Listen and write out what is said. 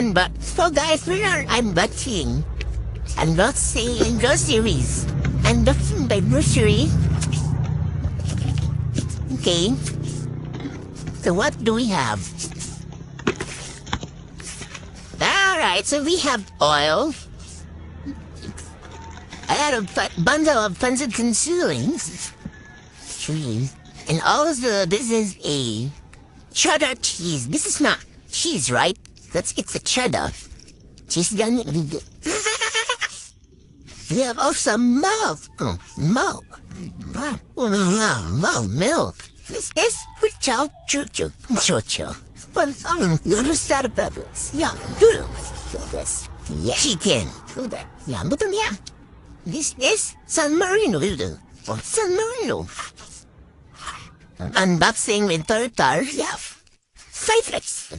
But so guys, we are unboxing groceries. Unboxing by grocery. Okay. So what do we have? Alright, so we have oil. I had a bundle of Fenton concealings. And also, this is a cheddar cheese. This is not cheese, right? It's a cheddar. Cheese done. We have also milk. Milk. Milk. This is chuchu. But you're sad about this. Yeah, this. Yeah, chicken. Yeah, but yeah. This is San Marino. Or San Marino. Unboxing with tartar. Yeah. Skyflex.